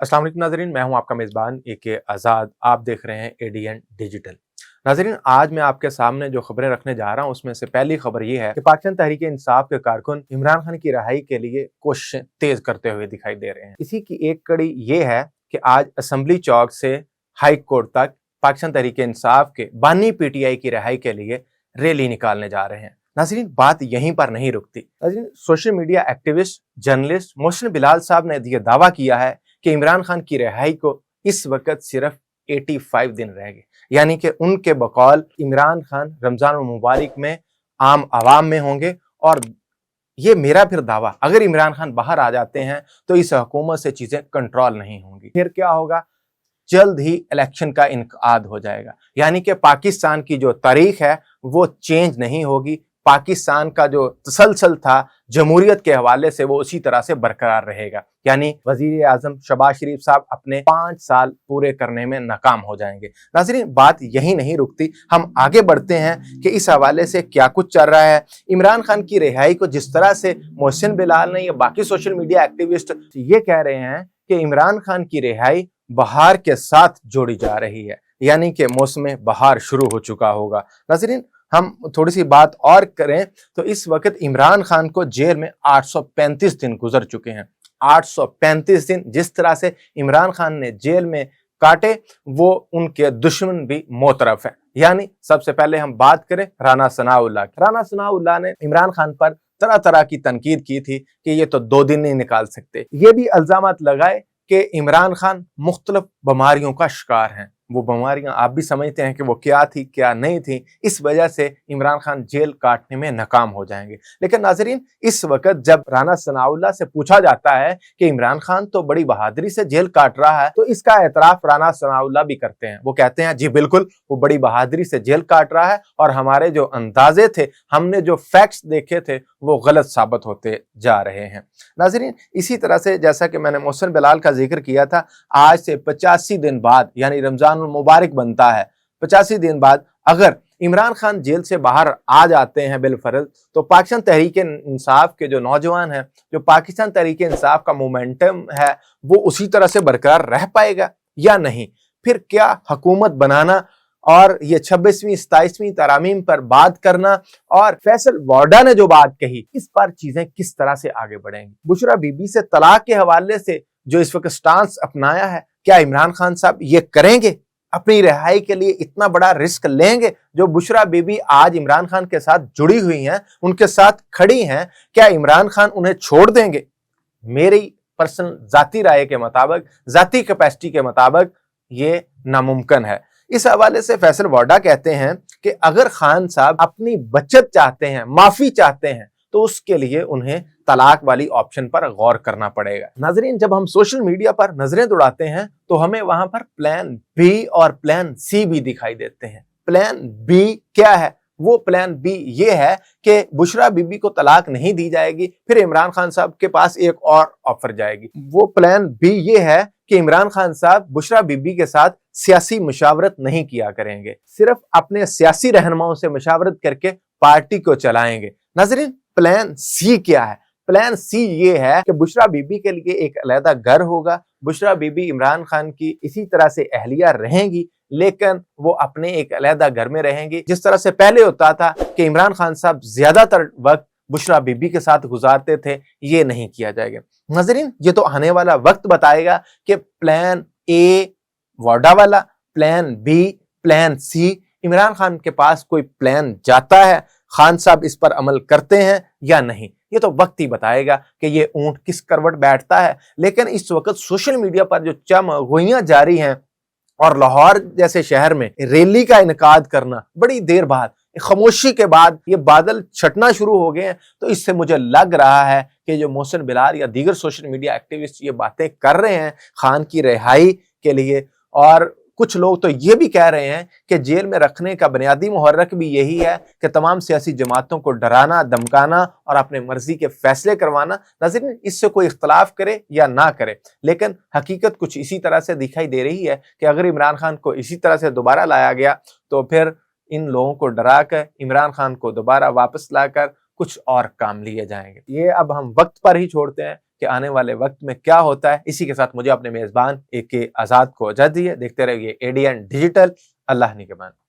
अस्सलाम वालेकुम नाज़रीन, मैं हूं आपका मेज़बान AK आज़ाद। आप देख रहे हैं ADN डिजिटल। नाज़रीन, आज मैं आपके सामने जो खबरें रखने जा रहा हूं उसमें से पहली खबर ये है कि पाकिस्तान तहरीक इंसाफ के कारकुन इमरान खान की रिहाई के लिए कोशिशें तेज करते हुए दिखाई दे रहे हैं। इसी की एक कड़ी ये है कि आज असेंबली चौक से हाई कोर्ट तक पाकिस्तान तहरीक इंसाफ के बानी PTI की रिहाई के लिए रैली निकालने जा रहे हैं। नाज़रीन, बात यहीं पर नहीं रुकती। नाज़रीन, social media activist journalist Mohsin Bilal साहब ने यह दावा किया है कि इमरान खान की रिहाई को इस वक्त सिर्फ 85 दिन रह गए, यानी कि उनके बकौल इमरान खान रमजान मुबारक में आम आवाम में होंगे। और ये मेरा फिर दावा, अगर इमरान खान बाहर आ जाते हैं तो इस हुकूमत से चीजें कंट्रोल नहीं होंगी। फिर क्या होगा, जल्द ही इलेक्शन का इनकाद हो जाएगा, यानी कि पाकिस्तान की जो तारीख है वो चेंज नहीं होगी। पाकिस्तान का जो तसलसल था जमहूरियत के हवाले से वो उसी तरह से बरकरार रहेगा, यानी वजीर आजम शहबाज शरीफ साहब अपने 5 साल पूरे करने में नाकाम हो जाएंगे। नाज़रीन, बात यही नहीं रुकती, हम आगे बढ़ते हैं कि इस हवाले से क्या कुछ चल रहा है। इमरान खान की रिहाई को जिस तरह से मोहसिन बिलाल ने या बाकी सोशल मीडिया एक्टिविस्ट ये कह रहे हैं कि इमरान खान की रिहाई बहार के साथ जोड़ी जा रही है, यानी कि मौसम बहार शुरू हो चुका होगा। नाज़रीन, हम थोड़ी सी बात और करें तो इस वक्त इमरान खान को जेल में 835 दिन गुजर चुके हैं। 835 दिन जिस तरह से इमरान खान ने जेल में काटे वो उनके दुश्मन भी मोतरफ है। यानी सबसे पहले हम बात करें राना सनाउल्लाह। राना सनाउल्लाह ने इमरान खान पर तरह तरह की तनकीद की थी कि ये तो 2 दिन नहीं निकाल सकते। ये भी इल्जामात लगाए कि इमरान खान मुख्तलिफ बीमारियों का शिकार हैं। वो बीमारियां आप भी समझते हैं कि वो क्या थी क्या नहीं थी, इस वजह से इमरान खान जेल काटने में नाकाम हो जाएंगे। लेकिन नाजरीन, इस वक्त जब राना सनाउल्लाह से पूछा जाता है कि इमरान खान तो बड़ी बहादुरी से जेल काट रहा है, तो इसका एतराफ राना सनाउल्लाह भी करते हैं। वो कहते हैं जी बिल्कुल, वो बड़ी बहादुरी से जेल काट रहा है और हमारे जो अंदाजे थे, हमने जो फैक्ट्स देखे थे वो गलत साबित होते जा रहे हैं। नाजरीन, इसी तरह से जैसा कि मैंने मोहसिन बिलाल का जिक्र किया था, आज से 85 दिन बाद यानी रमजान मुबारक बनता है, 85 दिन बाद अगर इमरान खान जेल से बाहर आ जाते हैं बिलफर्ज, तो पाकिस्तान तहरीक इंसाफ के जो नौजवान हैं, जो पाकिस्तान तहरीक इंसाफ का मोमेंटम है, वो उसी तरह से बरकरार रह पाएगा या नहीं। फिर क्या हुकूमत बनाना और ये 26वीं 27वीं तरामीम पर बात करना और फैसल वाडा ने जो बात कही, इस पर चीजें किस तरह से आगे बढ़ेंगी। बुशरा बीबी से तलाक के हवाले से जो इस वक्त स्टांस अपनाया है, क्या इमरान खान साहब ये करेंगे? अपनी रिहाई के लिए इतना बड़ा रिस्क लेंगे? जो बुशरा बीबी आज इमरान खान के साथ जुड़ी हुई हैं, उनके साथ खड़ी हैं, क्या इमरान खान उन्हें छोड़ देंगे? मेरी पर्सनल जाती राय के मुताबिक, जाती कैपेसिटी के मुताबिक ये नामुमकिन है। इस हवाले से फैसल वाडा कहते हैं कि अगर खान साहब अपनी बचत चाहते हैं, माफी चाहते हैं, तो उसके लिए उन्हें तलाक वाली ऑप्शन पर गौर करना पड़ेगा। नाजरीन, जब हम सोशल मीडिया पर नजरें दौड़ाते हैं तो हमें वहां पर प्लान बी और प्लान सी भी दिखाई देते हैं। प्लान बी क्या है? वो प्लान बी ये है कि बुशरा बीबी को तलाक नहीं दी जाएगी, फिर इमरान खान साहब के पास एक और ऑफर जाएगी। वो प्लान बी ये है कि इमरान खान साहब बुशरा बीबी के साथ सियासी मुशावरत नहीं किया करेंगे, सिर्फ अपने सियासी रहनुमाओं से मुशावरत करके पार्टी को चलाएंगे। नाजरीन, प्लान सी क्या है? प्लान सी ये है कि बुशरा बीबी के लिए एक अलहदा घर होगा, बुशरा बीबी इमरान खान की इसी तरह से अहलिया रहेंगी, लेकिन वो अपने एक अलहदा घर में रहेंगी। जिस तरह से पहले होता था कि इमरान खान साहब ज्यादातर वक्त बुशरा बीबी के साथ गुजारते थे, ये नहीं किया जाएगा। नाज़रीन, ये तो आने वाला वक्त बताएगा कि प्लान ए वाडा वाला, plan B, plan C, Imran Khan के पास कोई प्लान जाता है, खान साहब इस पर अमल करते हैं या नहीं। ये तो वक्त ही बताएगा कि ये ऊंट किस करवट बैठता है। लेकिन इस वक्त सोशल मीडिया पर जो चमगोइयां जारी हैं और लाहौर जैसे शहर में रैली का इनकाद करना बड़ी देर बाद, खामोशी के बाद ये बादल छटना शुरू हो गए हैं, तो इससे मुझे लग रहा है कि जो मोहसिन बिलाल या दीगर सोशल मीडिया एक्टिविस्ट ये बातें कर रहे हैं खान की रिहाई के लिए, और कुछ लोग तो ये भी कह रहे हैं कि जेल में रखने का बुनियादी मुहर्रक भी यही है कि तमाम सियासी जमातों को डराना, धमकाना और अपने मर्जी के फैसले करवाना। नाज़रीन, इससे कोई इख्तलाफ करे या ना करे, लेकिन हकीकत कुछ इसी तरह से दिखाई दे रही है कि अगर इमरान खान को इसी तरह से दोबारा लाया गया तो फिर इन लोगों को डरा कर इमरान खान को दोबारा वापस लाकर कुछ और काम लिए जाएंगे। ये अब हम वक्त पर ही छोड़ते हैं कि کہ آنے والے وقت میں کیا ہوتا ہے۔ اسی کے ساتھ مجھے اپنے میزبان AK آزاد کو اجازت دیجیے، دیکھتے رہیے ADN ڈیجیٹل۔ اللہ نگہبان۔